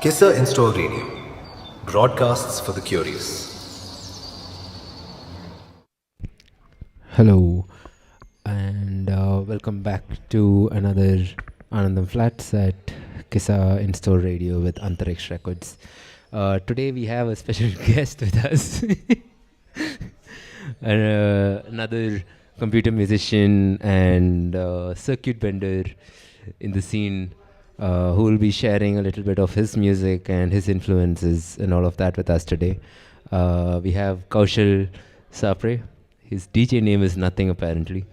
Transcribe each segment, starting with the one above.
KISSA In-Store Radio, broadcasts for the curious. Hello, and welcome back to another Anandham FLATS at KISSA In-Store Radio with Antariksh Records. Today we have a special guest with us, another computer musician and circuit bender in the scene, who will be sharing a little bit of his music and his influences and all of that with us today. We have Kaushal Sapre. His DJ name is nothing apparently.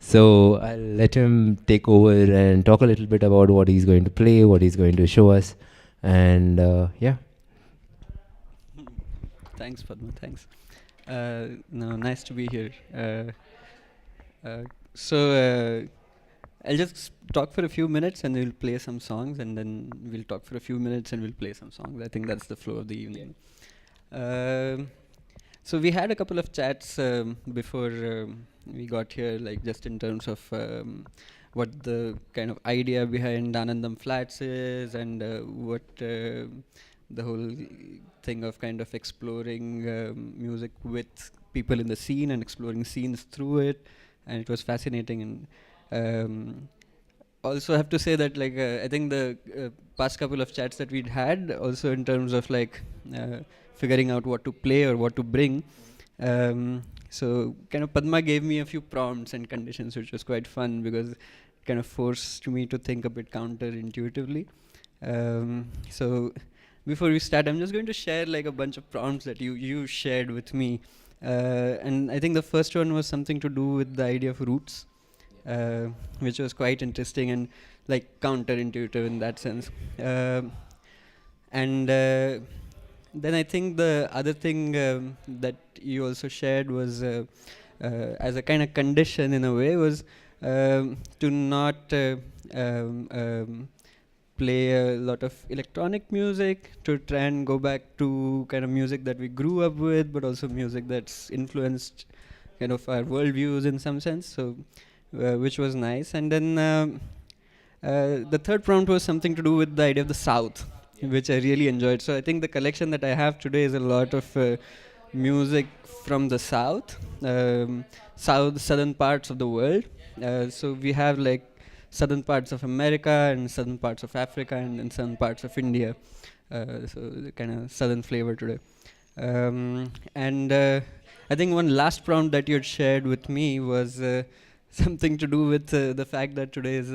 So I'll let him take over and talk a little bit about what he's going to play, what he's going to show us, and yeah. Thanks, Padma. Thanks. No, nice to be here. So I'll just talk for a few minutes and we'll play some songs, and then we'll talk for a few minutes and we'll play some songs. I think that's the flow of the evening. So we had a couple of chats before we got here, like just in terms of what the kind of idea behind Anandham Flats is, and what the whole thing of kind of exploring music with people in the scene and exploring scenes through it, and it was fascinating. And also have to say that like I think the past couple of chats that we'd had, also in terms of like figuring out what to play or what to bring. So kind of Padma gave me a few prompts and conditions, which was quite fun because it kind of forced me to think a bit counterintuitively. So before we start, I'm just going to share like a bunch of prompts that you shared with me. And I think the first one was something to do with the idea of roots, which was quite interesting and like counterintuitive in that sense. And then I think the other thing that you also shared was as a kind of condition in a way was to not play a lot of electronic music, to try and go back to kind of music that we grew up with, but also music that's influenced kind of our worldviews in some sense. So which was nice. And then the third prompt was something to do with the idea of the South, which I really enjoyed. So I think the collection that I have today is a lot of music from the South, southern parts of the world. So we have like southern parts of America and southern parts of Africa and southern parts of India. So the kind of southern flavor today. And I think one last prompt that you had shared with me was something to do with the fact that today is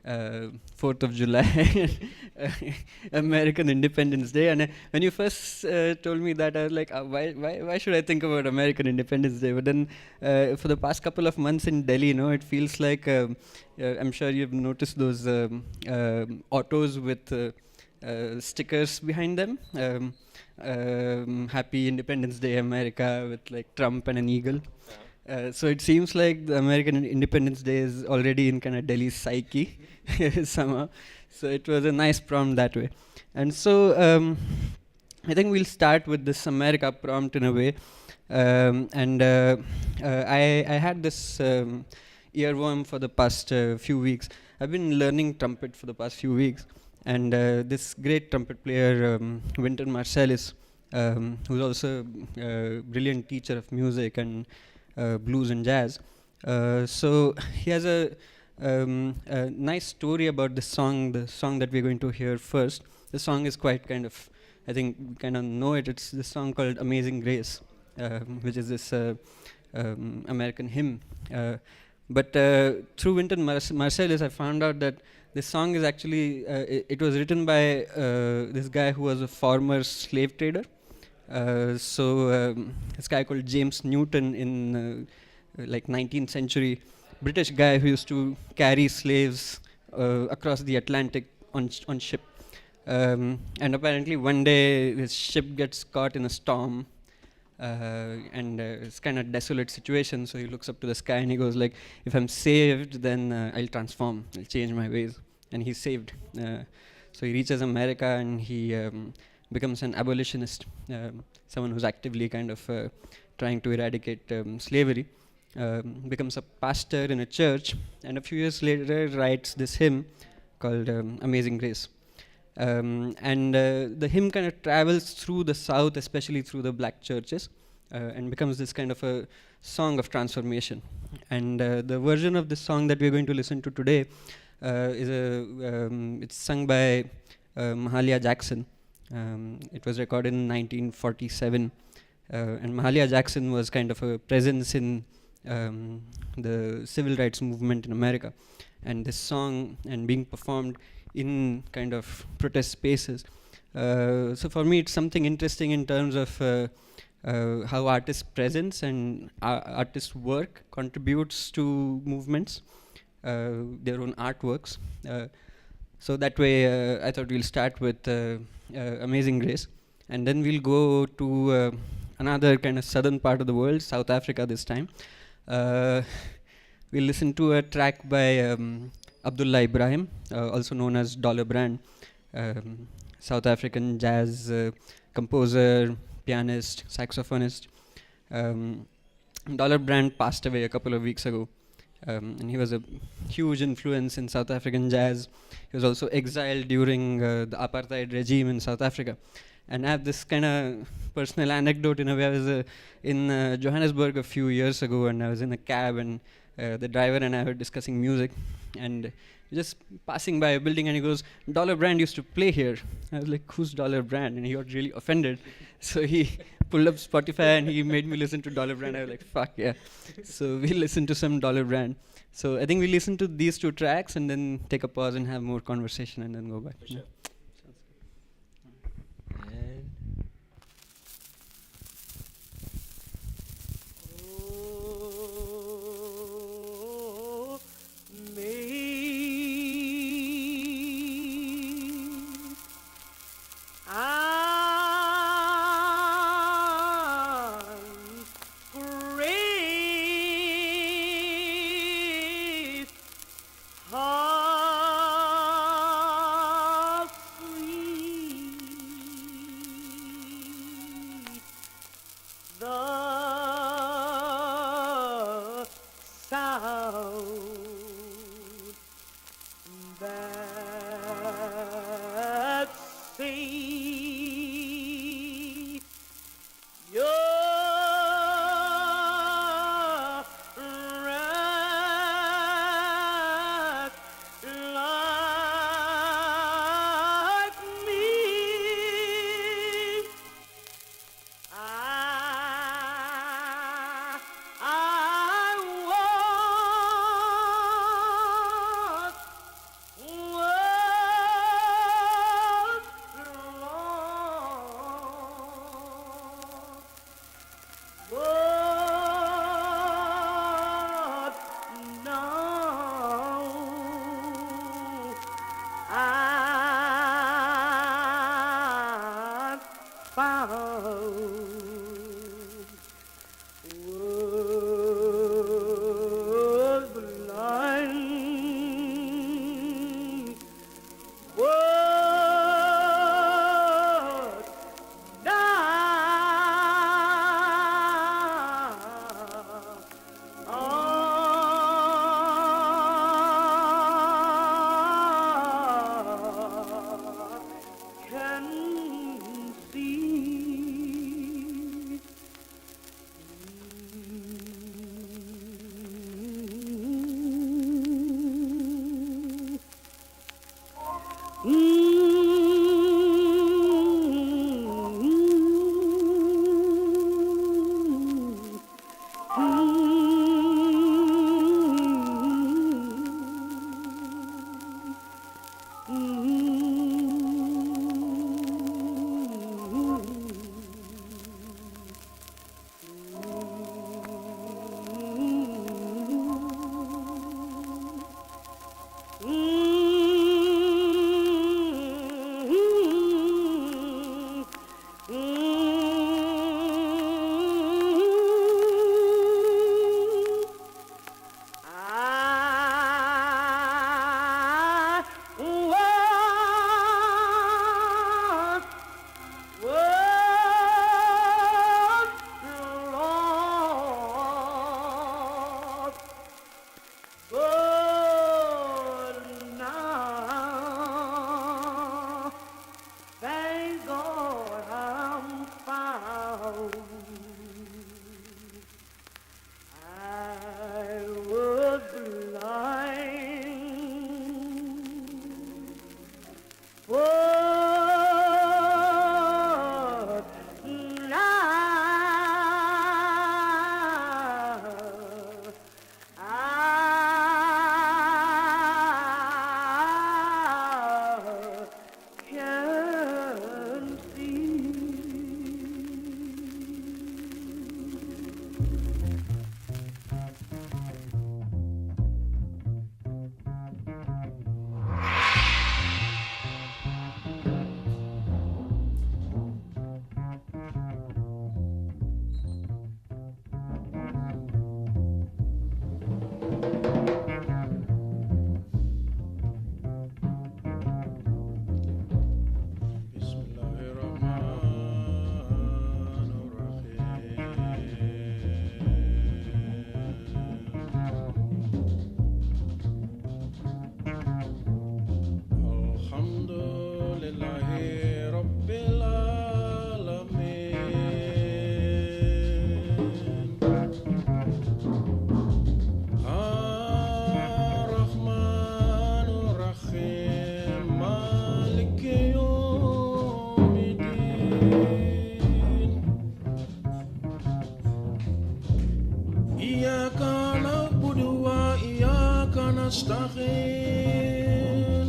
4th of July, American Independence Day. And when you first told me that, I was like, why should I think about American Independence Day? But then for the past couple of months in Delhi, it feels like, I'm sure you've noticed those autos with stickers behind them. Happy Independence Day, America, with like Trump and an eagle. So it seems like the American Independence Day is already in kind of Delhi's psyche somehow. So it was a nice prompt that way. And so I think we'll start with this America prompt in a way. I had this earworm for the past few weeks. I've been learning trumpet for the past few weeks. And this great trumpet player, Wynton Marsalis, who's also a brilliant teacher of music and blues and jazz. So he has a nice story about the song that we're going to hear first. The song is quite kind of, I think you kind of know it. It's this song called Amazing Grace, which is this American hymn. But through Wynton Marsalis, I found out that this song is actually, it was written by this guy who was a former slave trader. This guy called James Newton in like 19th century British guy who used to carry slaves across the Atlantic on ship. And apparently one day his ship gets caught in a storm, and it's kind of desolate situation. So he looks up to the sky and he goes like, if I'm saved, then I'll transform, I'll change my ways. And he's saved. So he reaches America and he becomes an abolitionist, someone who's actively kind of trying to eradicate slavery, becomes a pastor in a church, and a few years later writes this hymn called Amazing Grace. And the hymn kind of travels through the South, especially through the black churches, and becomes this kind of a song of transformation. And the version of this song that we're going to listen to today it's sung by Mahalia Jackson. It was recorded in 1947, and Mahalia Jackson was kind of a presence in the civil rights movement in America. And this song and being performed in kind of protest spaces. So for me, it's something interesting in terms of how artists' presence and artists' work contributes to movements, their own artworks. So that way, I thought we'll start with Amazing Grace, and then we'll go to another kind of southern part of the world, South Africa this time. We'll listen to a track by Abdullah Ibrahim, also known as Dollar Brand, South African jazz composer, pianist, saxophonist. Dollar Brand passed away a couple of weeks ago, and he was a huge influence in South African jazz. He was also exiled during the apartheid regime in South Africa. And I have this kind of personal anecdote. In a way, I was in Johannesburg a few years ago, and I was in a cab, and the driver and I were discussing music, and just passing by a building, and he goes, "Dollar Brand used to play here." I was like, "Who's Dollar Brand?" And he got really offended. So he pulled up Spotify and he made me listen to Dollar Brand. I was like, "Fuck yeah!" So we listened to some Dollar Brand. So I think we listen to these two tracks and then take a pause and have more conversation and then go back. For sure. المستقيم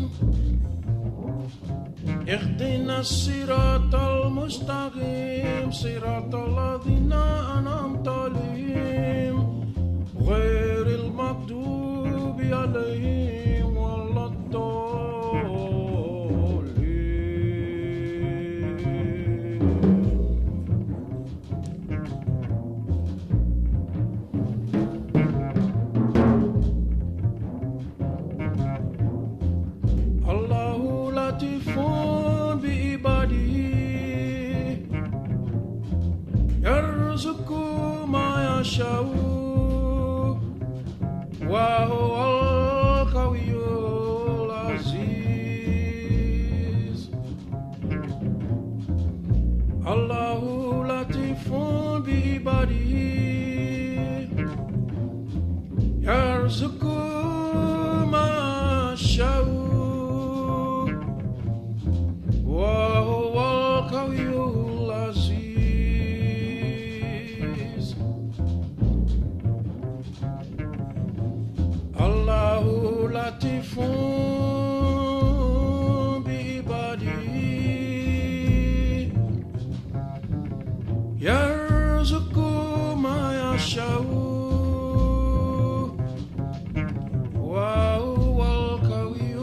اهدنا الصراط المستقيم صراط الذين أنعمت عليهم غير المغضوب عليهم ولا وهو القوي العزيز الله لطيف بعباده يرزق ما يشاء وهو القوي العزيز الله لطيف بعباده يرزق ما يشاء وهو القوي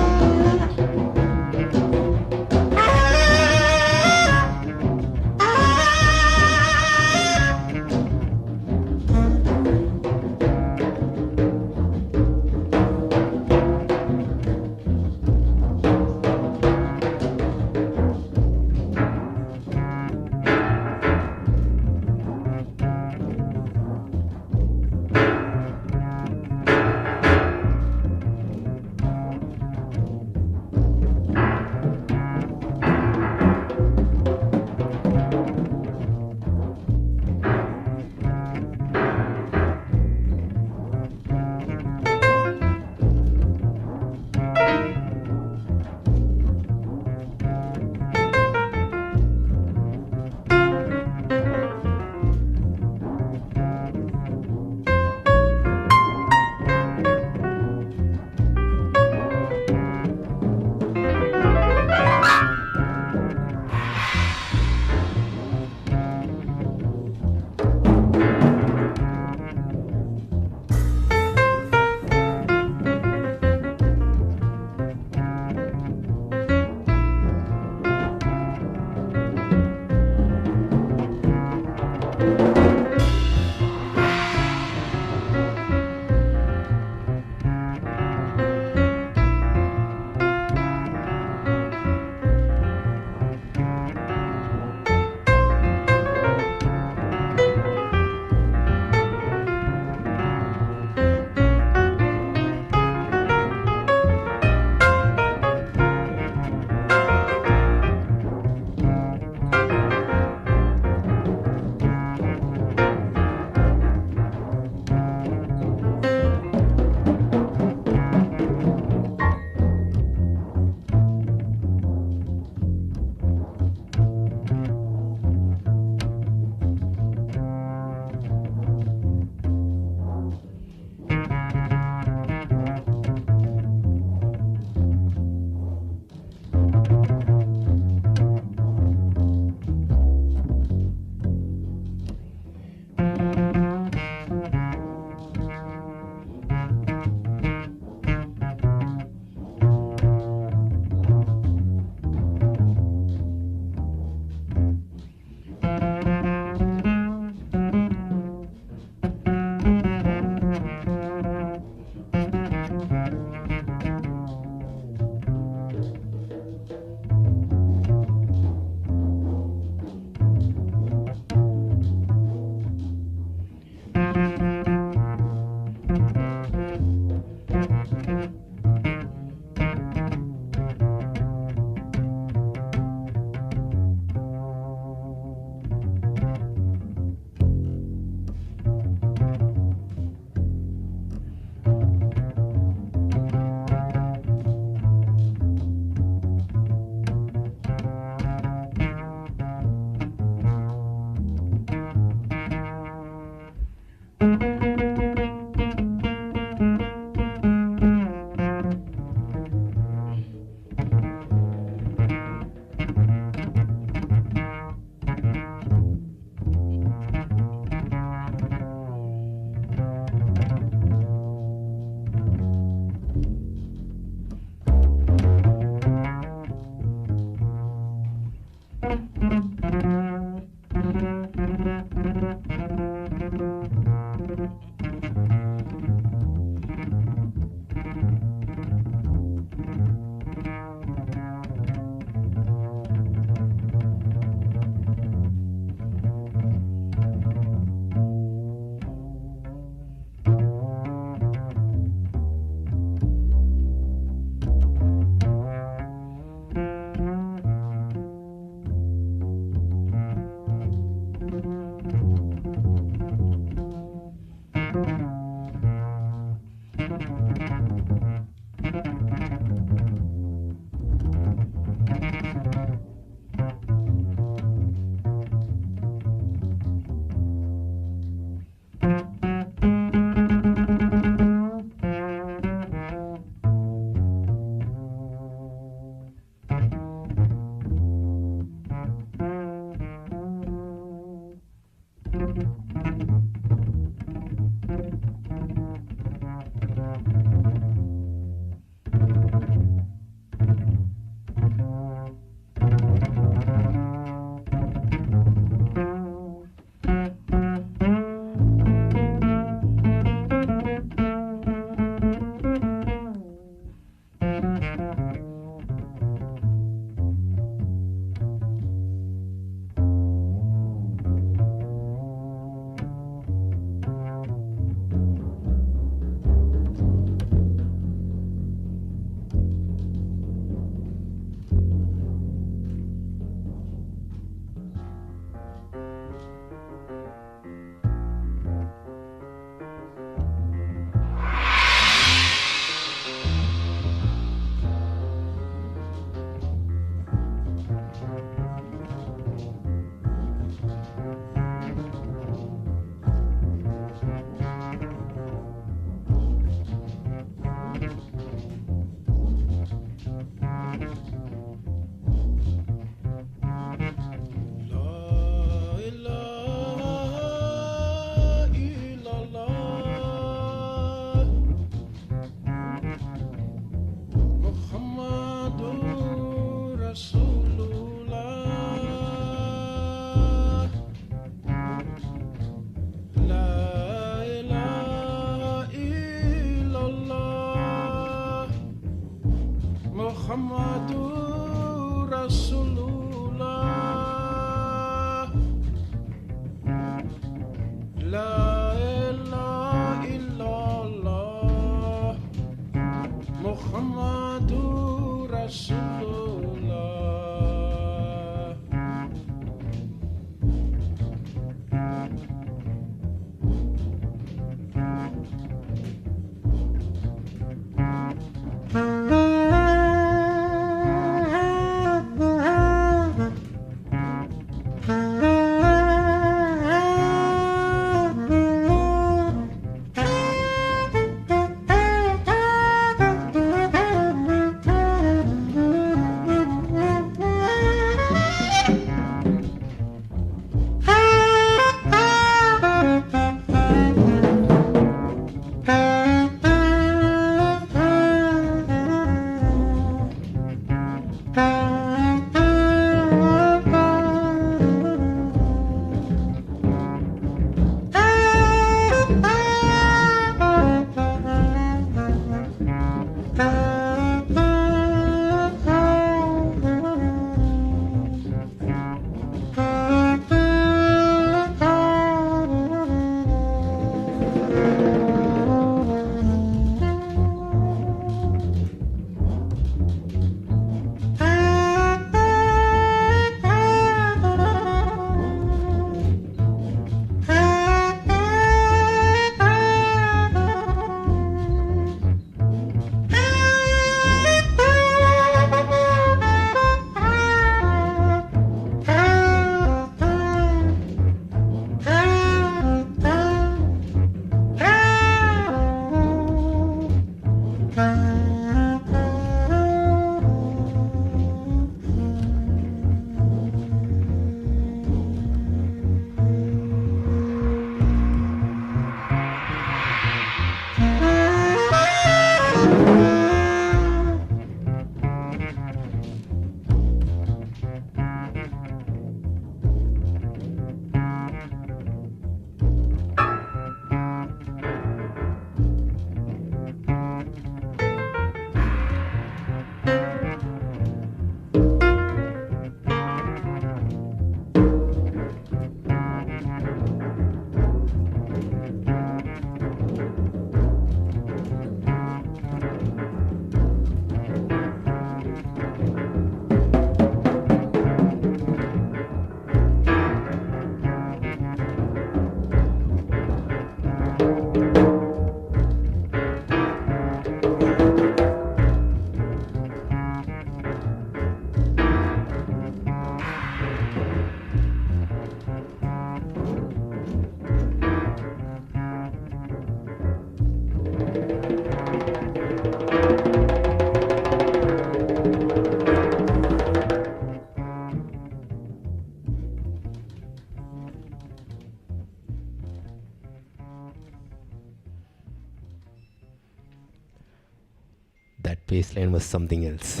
that bass line was something else.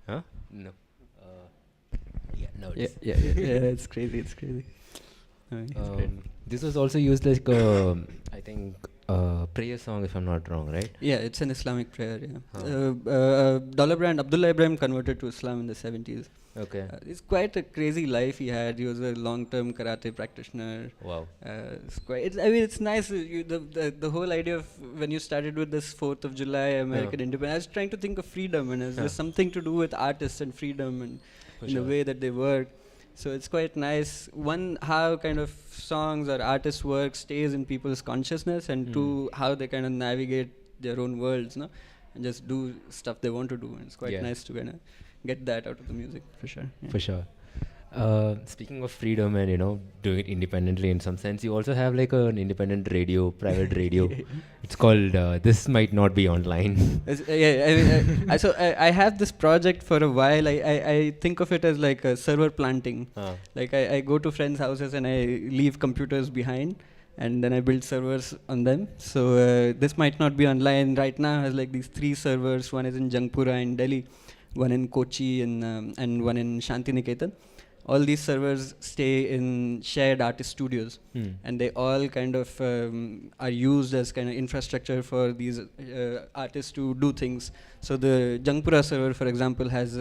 Huh? No. Yeah, no. It's crazy. It's crazy. It's great. This was also used like I think prayer song, if I'm not wrong, right? Yeah, it's an Islamic prayer. Yeah. Dollar brand Abdullah Ibrahim converted to Islam in the 70s. Okay. It's quite a crazy life he had. He was a long-term karate practitioner. Wow. It's nice. The whole idea of when you started with this 4th of July American Independence, I was trying to think of freedom, and there's something to do with artists and freedom and the way that they work. So it's quite nice. One, how kind of songs or artists' work stays in people's consciousness, and two, how they kind of navigate their own worlds, no, and just do stuff they want to do. And it's quite nice to kind of get that out of the music, for sure. Yeah. For sure. Speaking of freedom and doing it independently in some sense, you also have like an independent radio, private radio. It's called This Might Not Be Online. I have this project for a while. I think of it as like a server planting. Like I go to friends' houses and I leave computers behind, and then I build servers on them. So This Might Not Be Online right now has like these 3 servers. One is in Jangpura in Delhi, one in Kochi and one in Shantiniketan. All these servers stay in shared artist studios, and they all kind of are used as kind of infrastructure for these artists to do things. So the Jangpura server, for example, has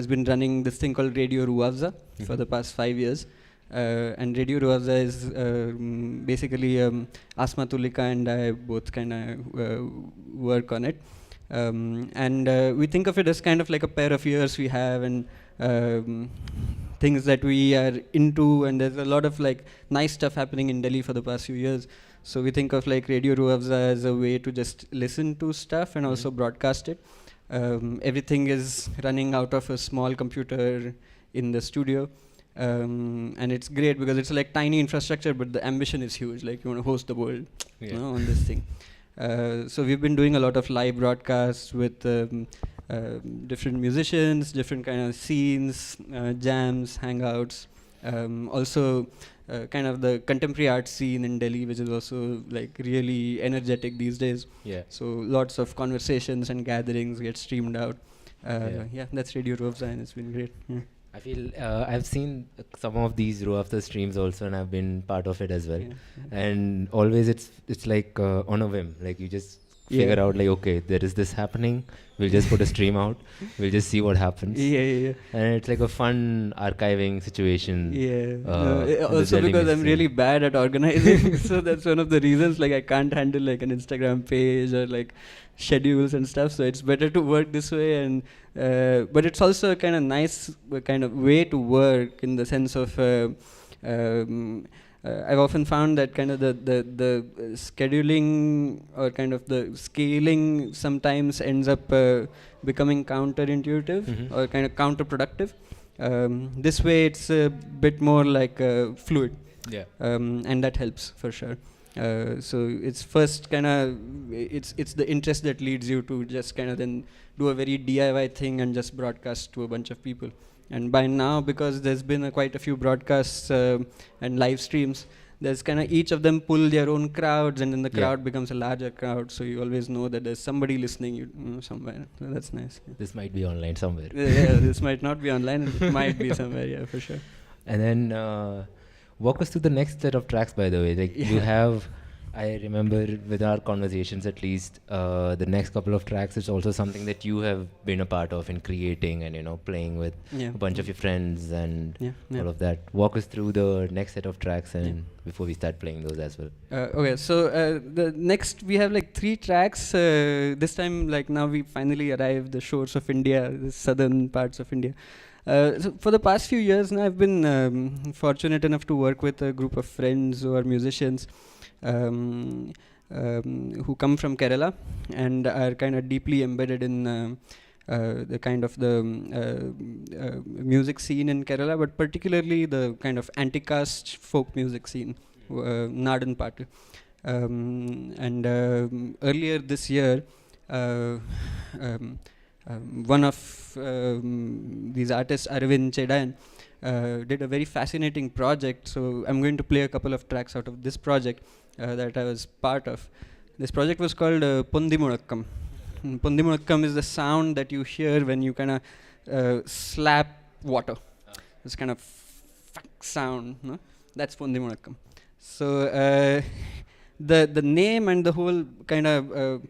been running this thing called Radio Ruafza for the past 5 years. And Radio Ruafza is basically Asma Tulika and I both kind of work on it. We think of it as kind of like a pair of ears we have, and things that we are into, and there's a lot of like nice stuff happening in Delhi for the past few years. So we think of like Radio Ruafza as a way to just listen to stuff and also broadcast it. Everything is running out of a small computer in the studio. And it's great because it's like tiny infrastructure, but the ambition is huge. Like you want to host the world on this thing. So we've been doing a lot of live broadcasts with different musicians, different kind of scenes, jams, hangouts. Also kind of the contemporary art scene in Delhi, which is also like really energetic these days. Yeah. So lots of conversations and gatherings get streamed out. That's Radio Ruafza, and it's been great. Yeah. I feel I've seen some of these Ruafza streams also, and I've been part of it as well. And always it's like on a whim, like you just figure out like, okay, there is this happening, we'll just put a stream out, we'll just see what happens. And it's like a fun archiving situation. Also because I'm really bad at organizing, so that's one of the reasons like I can't handle like an Instagram page or like schedules and stuff, so it's better to work this way. And but it's also a kind of nice kind of way to work, in the sense of I've often found that kind of the scheduling or kind of the scaling sometimes ends up becoming counterintuitive or kind of counterproductive. This way it's a bit more like fluid, and that helps for sure. So it's first kind of it's the interest that leads you to just kind of then do a very DIY thing and just broadcast to a bunch of people. And by now, because there's been quite a few broadcasts and live streams, there's kind of each of them pull their own crowds, and then the crowd becomes a larger crowd. So you always know that there's somebody listening somewhere. So that's nice. This might be online somewhere. This might not be online. It might be somewhere. Yeah, for sure. And then walk us through the next set of tracks. By the way, like you have. I remember with our conversations, at least, the next couple of tracks is also something that you have been a part of in creating and, playing with a bunch of your friends and all of that. Walk us through the next set of tracks and before we start playing those as well. Okay, so the next we have like 3 tracks. This time, like now we finally arrived the shores of India, the southern parts of India. So for the past few years now, I've been fortunate enough to work with a group of friends who are musicians. Who come from Kerala and are kind of deeply embedded in the kind of the music scene in Kerala, but particularly the kind of anti-caste folk music scene, Nadan Paatu. And earlier this year, one of these artists, Arvind Chedayan, did a very fascinating project. So I'm going to play a couple of tracks out of this project that I was part of. This project was called Pondi Mulakkam. Pondi Mulakkam is the sound that you hear when you kind of slap water. This kind of sound, no? That's Pondi Mulakkam. So the name and the whole kind of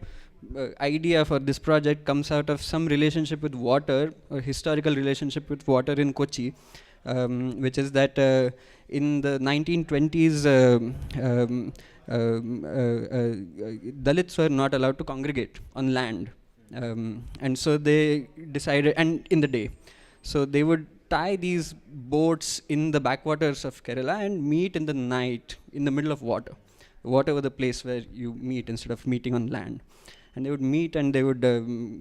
idea for this project comes out of some relationship with water, or historical relationship with water in Kochi, which is that in the 1920s, Dalits were not allowed to congregate on land. And so they decided, and in the day, so they would tie these boats in the backwaters of Kerala and meet in the night in the middle of water. Water was the place where you meet instead of meeting on land. And they would meet and they would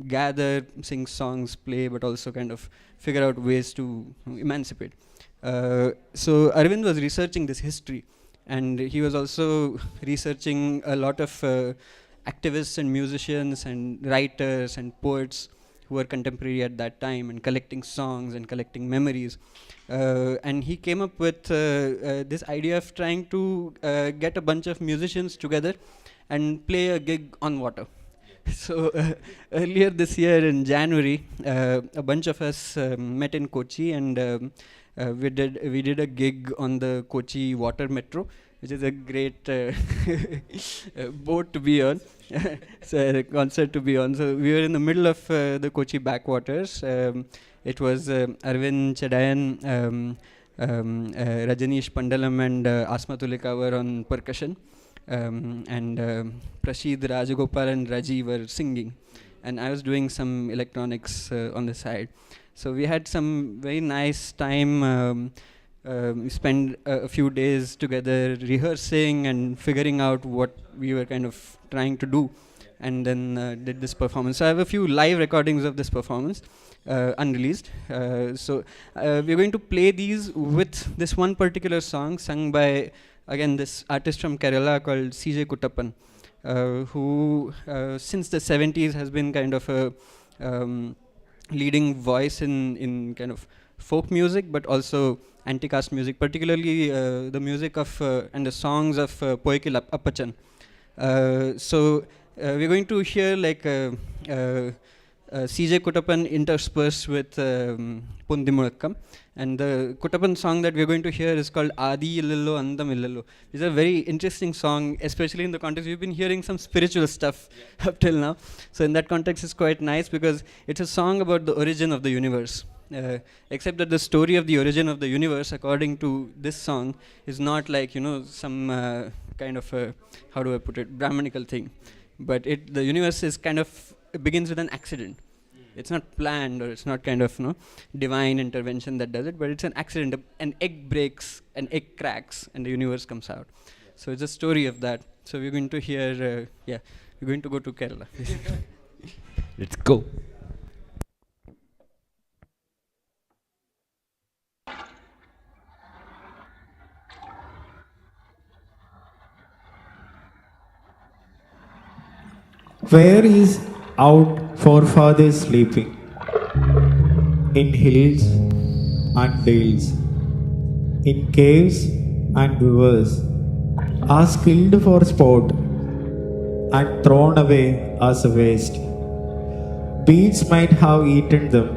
gather, sing songs, play, but also kind of figure out ways to emancipate. So Arvind was researching this history, and he was also researching a lot of activists and musicians and writers and poets who were contemporary at that time, and collecting songs and collecting memories. And he came up with this idea of trying to get a bunch of musicians together and play a gig on water. So earlier this year in January, a bunch of us met in Kochi, and we did a gig on the Kochi Water Metro, which is a great boat to be on. So a concert to be on. So we were in the middle of the Kochi backwaters. It was Arvind Chedayan, Rajanish Pandalam, and Asma Tulika were on percussion. And Prashid, Rajagopal and Raji were singing, and I was doing some electronics on the side. So we had some very nice time. We spent a few days together rehearsing and figuring out what we were kind of trying to do, and then did this performance. So I have a few live recordings of this performance, unreleased. So we're going to play these with this one particular song sung by, again, this artist from Kerala called C.J. Kuttappan, who since the 70s has been kind of a leading voice in kind of folk music, but also anti-caste music, particularly the music of and the songs of Poikil Appachan. So we're going to hear like C.J. Kuttappan interspersed with Pondi Mulakkam. And the Kuttappan song that we're going to hear is called Adi Illillo Andam Illillo. It's a very interesting song, especially in the context. We've been hearing some spiritual stuff up till now. So in that context, it's quite nice because it's a song about the origin of the universe. Except that the story of the origin of the universe, according to this song, is not like, you know, some kind of a, how do I put it, Brahmanical thing. But the universe is kind of, it begins with an accident. It's not planned, or it's not kind of, you know, divine intervention that does it, but it's an accident. An egg breaks, an egg cracks, and the universe comes out. So it's a story of that. So we're going to hear, we're going to go to Kerala. Let's go. Where is our forefathers sleeping? In hills and dales, in caves and rivers, are killed for sport and thrown away as a waste. Beasts might have eaten them,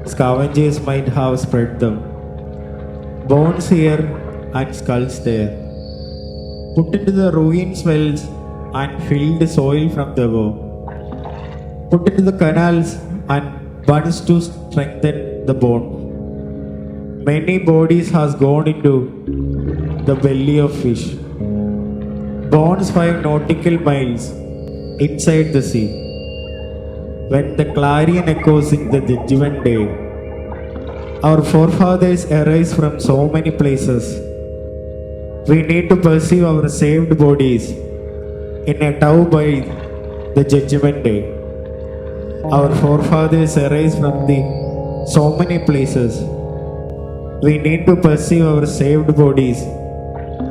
scavengers might have spread them. Bones here and skulls there, put into the ruins wells and filled soil from the above, put into the canals and bunds to strengthen the bone. Many bodies has gone into the belly of fish. Bones 5 nautical miles inside the sea. When the clarion echoes in the judgment day, our forefathers arise from so many places. We need to perceive our saved bodies in a tow by the judgment day. Our forefathers arise from so many places. We need to perceive our saved bodies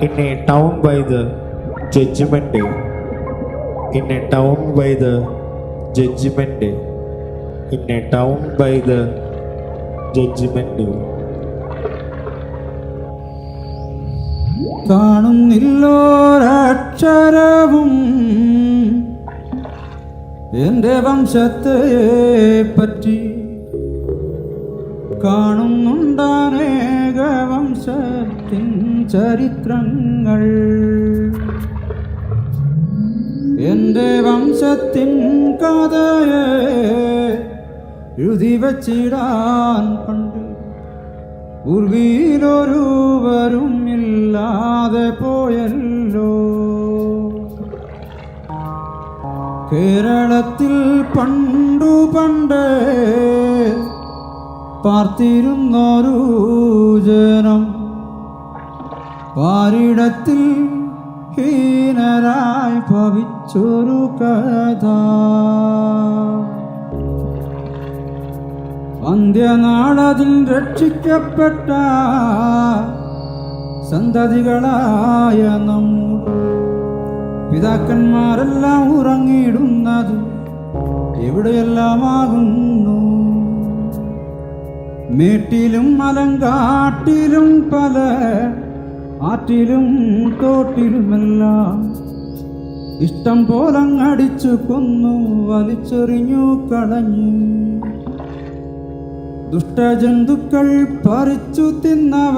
in a town by the judgment day. In a town by the judgment day. In a town by the judgment day. കാണുന്നില്ലോരക്ഷരവും എൻ്റെ വംശത്തെ പറ്റി കാണുന്നുണ്ടനേക വംശത്തിൻ ചരിത്രങ്ങൾ. എൻ്റെ വംശത്തിൻ കഥയെ എഴുതി വച്ചിടാൻ പണ്ട് പൂർവീലൊരുവരും ഇല്ലാതെ പോയല്ലോ. കേരളത്തിൽ പണ്ടു പണ്ട് പാർത്തിരുന്നൊരു ജനം പാരിടത്തിൽ ഹീനരായി ഭവിച്ചൊരു കഥ. അന്ത്യനാളതിൽ രക്ഷിക്കപ്പെട്ട സന്തതികളായ നമ്മുടെ പിതാക്കന്മാരെല്ലാം ഉറങ്ങിയിടുന്നത് എവിടെയെല്ലാമാകുന്നു. മേട്ടിലും മലങ്കാട്ടിലും പല ആറ്റിലും തോട്ടിലുമെല്ലാം ഇഷ്ടം പോലങ്ങടിച്ചു കൊന്നു വലിച്ചെറിഞ്ഞു കളഞ്ഞു. ദുഷ്ടജന്തുക്കൾ പറിച്ചു തിന്നവ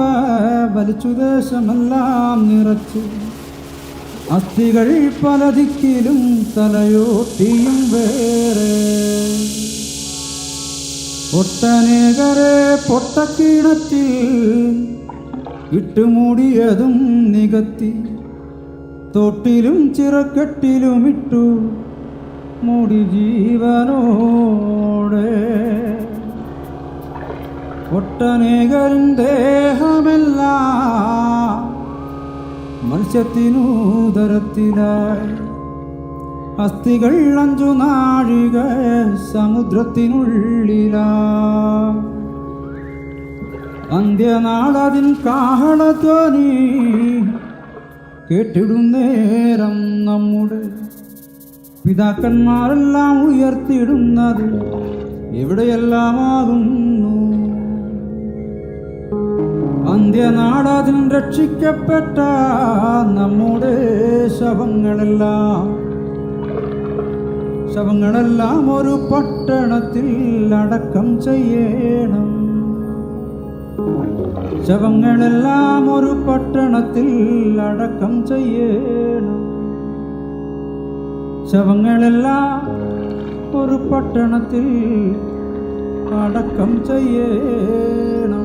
വലിച്ചു ദേശമെല്ലാം നിറച്ചു. അസ്ഥികൾ പല ദിക്കിലും തലയോട്ടിയും വേറെ. ഒട്ടനേകരെ പൊട്ടക്കിണറ്റിൽ ഇട്ടുമൂടിയതും നികത്തി തോട്ടിലും ചിറക്കെട്ടിലുമിട്ടു മൂടി ജീവനോടെ. ഒട്ടനേകരും ദേഹമെല്ലാം മത്സ്യത്തിനൂദരത്തിലായി. അസ്ഥികൾ 5 നാഴിക സമുദ്രത്തിനുള്ളിലാ. അന്ത്യനാളതിൻ കാഹളധ്വനി കേട്ടിടുന്നേരം നമ്മുടെ പിതാക്കന്മാരെല്ലാം ഉയർത്തിടുന്നത് എവിടെയെല്ലാമാകുന്നു. അന്ത്യനാളതിൽ രക്ഷിക്കപ്പെട്ട നമ്മുടെ ശവങ്ങളെല്ലാം ഒരു പട്ടണത്തിൽ അടക്കം ചെയ്യണം. ശവങ്ങളെല്ലാം ഒരു പട്ടണത്തിൽ അടക്കം ചെയ്യണം. ശവങ്ങളെല്ലാം ഒരു പട്ടണത്തിൽ അടക്കം ചെയ്യണം.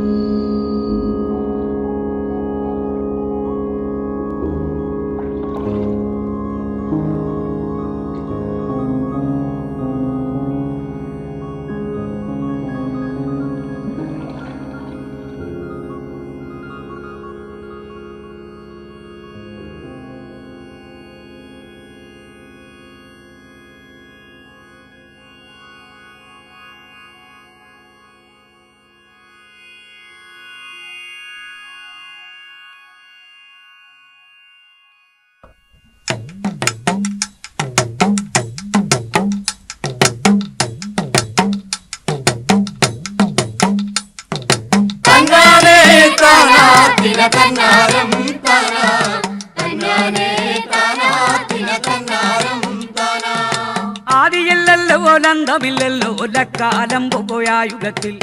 ആദിയില്ലല്ലോ ലന്തമില്ലല്ലോ ലക്കാലം പോയായുഗത്തിൽ.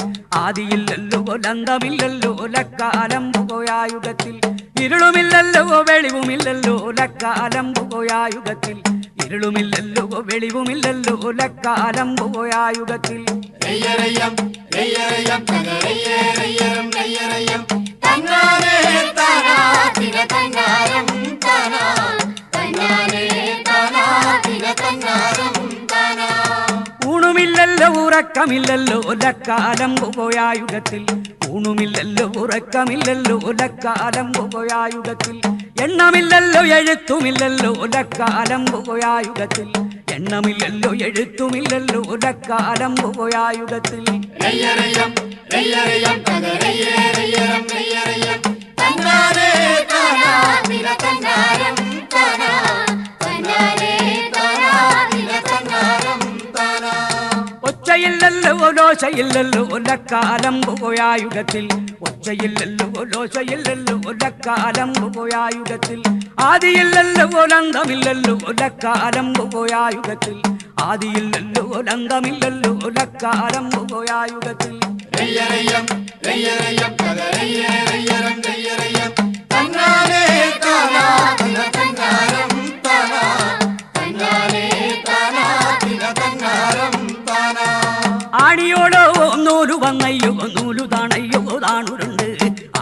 ആദിയില്ലല്ലോ ലന്തമില്ലല്ലോ ലക്കാലം പോയായുഗത്തിൽ. ഇരുളുമില്ലല്ലോ വെളിവുമില്ലല്ലോ ലക്കാലം പോയായുഗത്തിൽ. ഇരുളുമില്ലല്ലോ വെളിവുമില്ലല്ലോ ലക്കാലം പോയായുഗത്തിൽ. ഊണുമില്ലല്ലോ ഉറക്കമില്ലല്ലോ ലക്കാലം പോയായുഗത്തിൽ. ഊണുമില്ലല്ലോ ഉറക്കമില്ലല്ലോ ലക്കാലം പോയായുഗത്തിൽ. എണ്ണമില്ലല്ലോ എഴുത്തുമില്ലല്ലോ ലക്കാലം പോയായുഗത്തിൽ. എണ്ണമില്ലല്ലോ എഴുത്തുമില്ലല്ലോ ലക്കാലം പോയായുഗത്തിൽ. ഒച്ചയില്ലല്ലോ ലോശയില്ലല്ലോ ലക്കാലം പോയായുഗത്തിൽ. ഒച്ചയില്ലല്ലോ ലോശയില്ലല്ലോ ലക്കാലം പോയായുഗത്തിൽ. ആദിയില്ലല്ലോ ലന്തമില്ലല്ലോ ലക്കാലം പോയായുഗത്തിൽ. ആദിയില്ലല്ലോ ലന്തമില്ലല്ലോ ലക്കാലം പോയായുഗത്തിൽ ആടിയോടോ നൂലു വന്നയ്യോ നൂലു താണയ്യോ താണുരുണ്ട്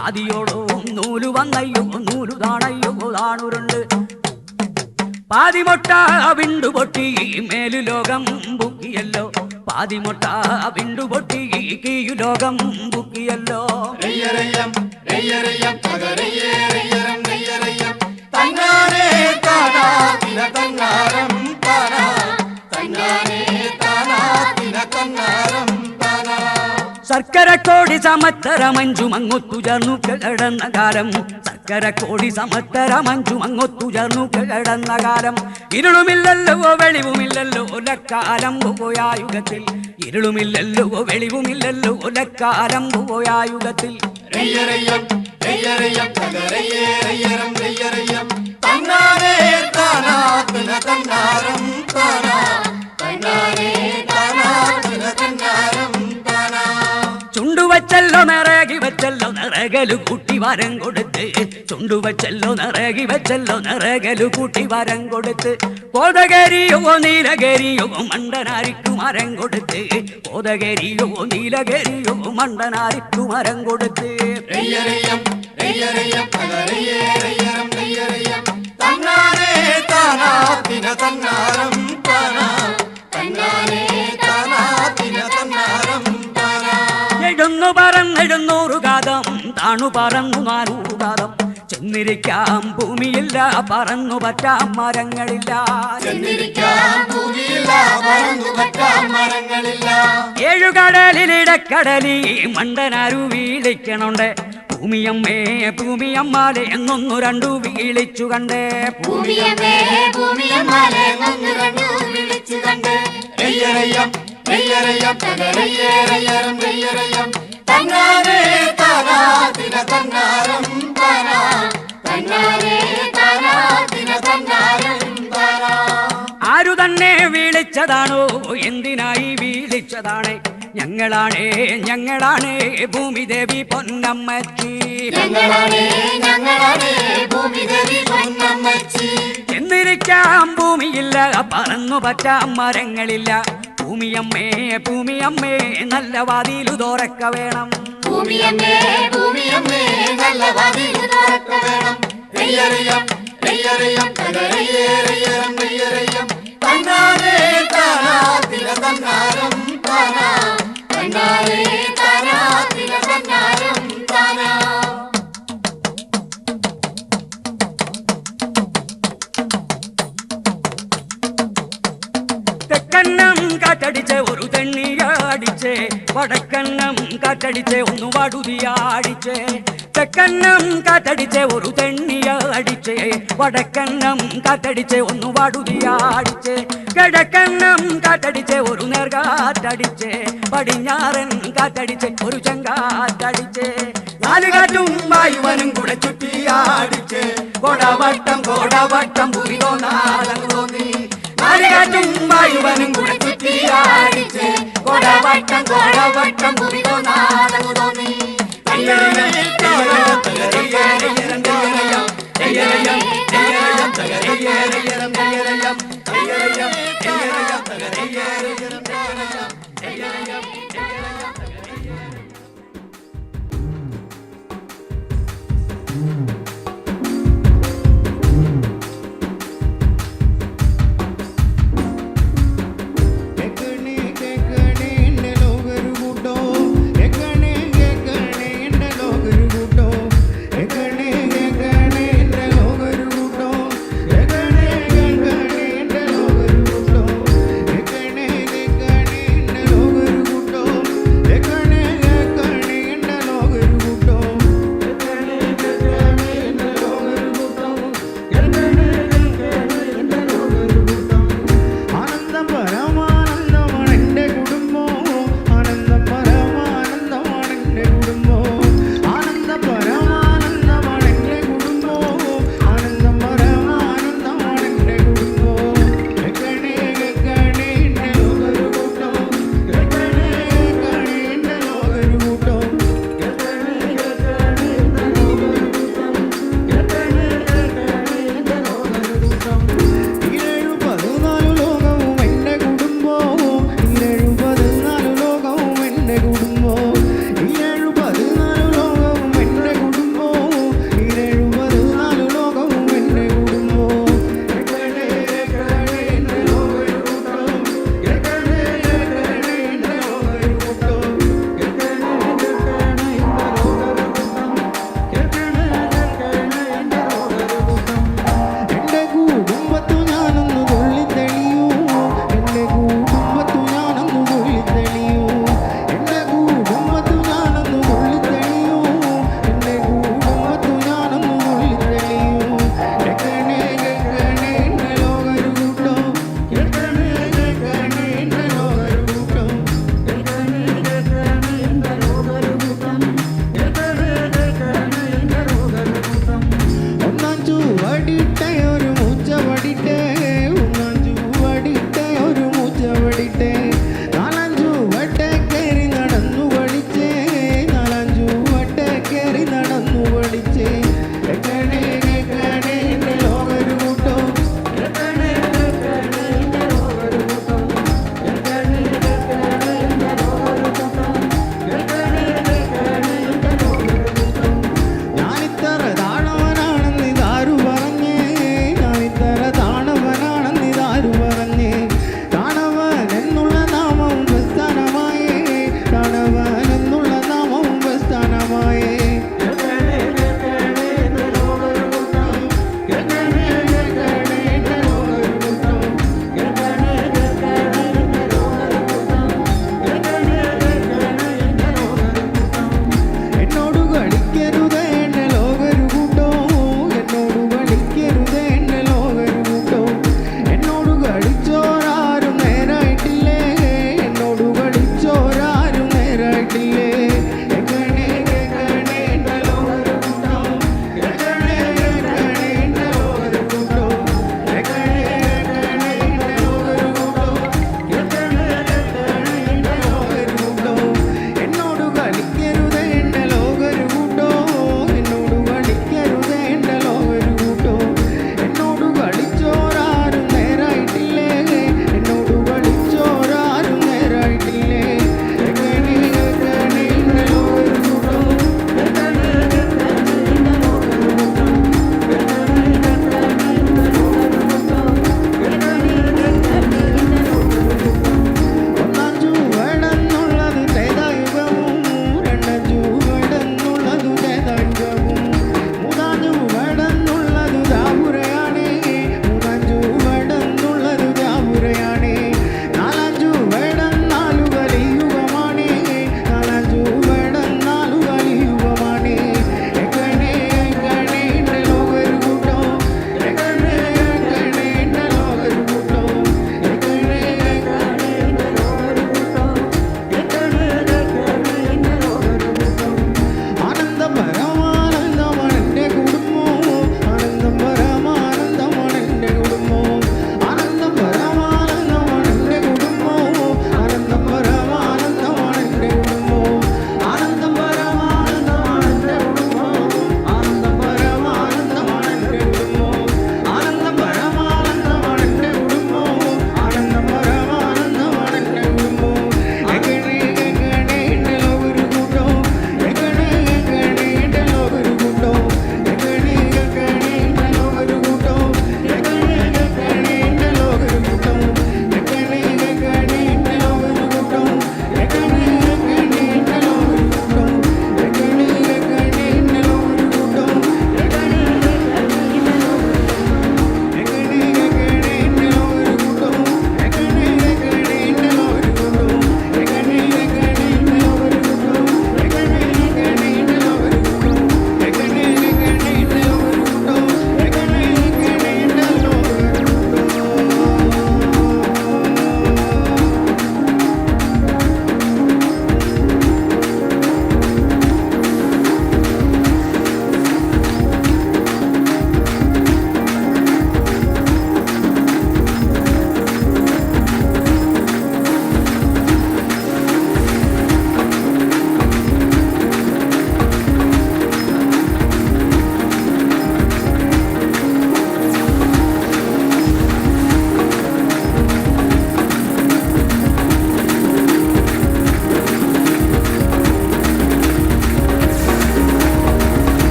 ആദിയോടോ നൂലു വന്നയ്യോ നൂലു താണയ്യോ താണുരുണ്ട് പാതിമൊട്ട വിണ്ടുപൊട്ടി മേലു ലോകം ബുക്കിയല്ലോ പാതിമൊട്ട വിണ്ടുപൊട്ടി കീയു ലോകം ബുക്കിയല്ലോ ശർക്കരക്കോടി സമത്തരമഞ്ചുമങ്ങൊത്തു ചേർന്നു കിടന്ന കാലം ശർക്കരക്കോടി സമത്തരമഞ്ചുമങ്ങൊത്തു ചേർന്നു കിടന്ന കാലം ഇരുളുമില്ലല്ലോ വെളിവുമില്ലല്ലോ ലക്കാലം പോയായുഗത്തിൽ ഇരുളുമില്ലല്ലോ വെളിവുമില്ലല്ലോ ലക്കാലം പോയായുഗത്തിൽ ചുണ്ടുവച്ചല്ലോ നിറകി വെച്ചല്ലോ നിറകലു കൂട്ടി വരം കൊടുത്ത് ചുണ്ടുവച്ചല്ലോ നിറകി വെച്ചല്ലോ നിറകലു കൂട്ടി വരം കൊടുത്ത് കോതകരിയോ നീലകരിയോ മണ്ടനാരിക്കു മരം കൊടുത്ത് കോതകരിയോ നീലകരിയോ മണ്ടനാരിക്കു മരം കൊടുത്ത് എഴുന്നു പറന്നെഴുന്നൂറു കാതം താണു പറന്നു 400 കാതം ചെന്നിരിക്കാം ഭൂമിയില്ല പറന്നു പറ്റാം മരങ്ങളില്ല ഏഴുകടലിലിടക്കടലി മണ്ടനാരു വീളിക്കണുണ്ട് ഭൂമിയമ്മേ ഭൂമിയമ്മാലെ എന്നൊന്നു രണ്ടു വീളിച്ചു കണ്ടേ ആരു തന്നെ വീളിച്ചതാണോ എന്തിനായി വീളിച്ചതാണ് ഞങ്ങളാണേ ഞങ്ങളാണേ ഭൂമിദേവി പൊന്നമ്മച്ചി എന്നിരിക്കാം ഭൂമിയില്ല പറന്നു പറ്റാം മരങ്ങളില്ല ഭൂമിയമ്മേ ഭൂമിയമ്മേ നല്ല വാതിലു തുറക്ക വേണം തെക്കന്നം കാറ്റടിച്ച് ഒരു തെണ്ണിയാടിച്ച് വടക്കന്നം കാറ്റടിച്ച് ഒന്ന് വടുതിയാടിച്ച് തെക്കന്നം കാറ്റടിച്ച് ഒരു തെണ്ണിയാടിച്ച് വടക്കന്നം കാറ്റടിച്ച് ഒന്ന് വടുതിയാടിച്ച് കിഴക്കന്നം കാറ്റടിച്ച് ഒരു നേർകാറ്റടിച്ച് പടിഞ്ഞാറൻ കാറ്റടിച്ച് ഒരു ചെങ്കാറ്റടിച്ച് നാലുകാറ്റും വായുവനും കൂടെ ചുറ്റിയാടിച്ച് കോടവട്ടം കോടവട്ടം ഭൂമി തോന്നാതങ്ങ് തോന്നി നാലുകാറ്റും വായുവനും കൂടെ ചുറ്റിയാടിച്ച് കോടവട്ടം കോടവട്ടം ഭൂമി തോന്നാതങ്ങ് തോന്നി Ekane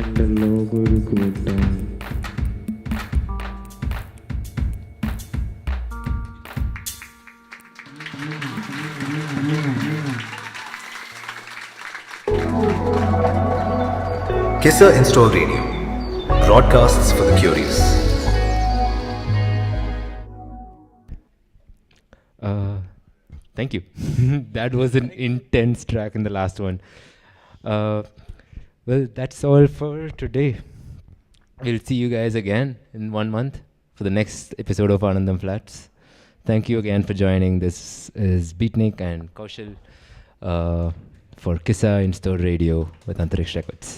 എൻ്റെ ലോകം ഒരു കൂട്ടാണ്. KISSA In-Store Radio. Broadcasts for the curious. Thank you. That was an intense track in the last one. Well, that's all for today. We'll see you guys again in 1 month for the next episode of Anandham FLATS. Thank you again for joining. This is beatnyk and Kaushal for KISSA In-Store Radio with Antariksh Records.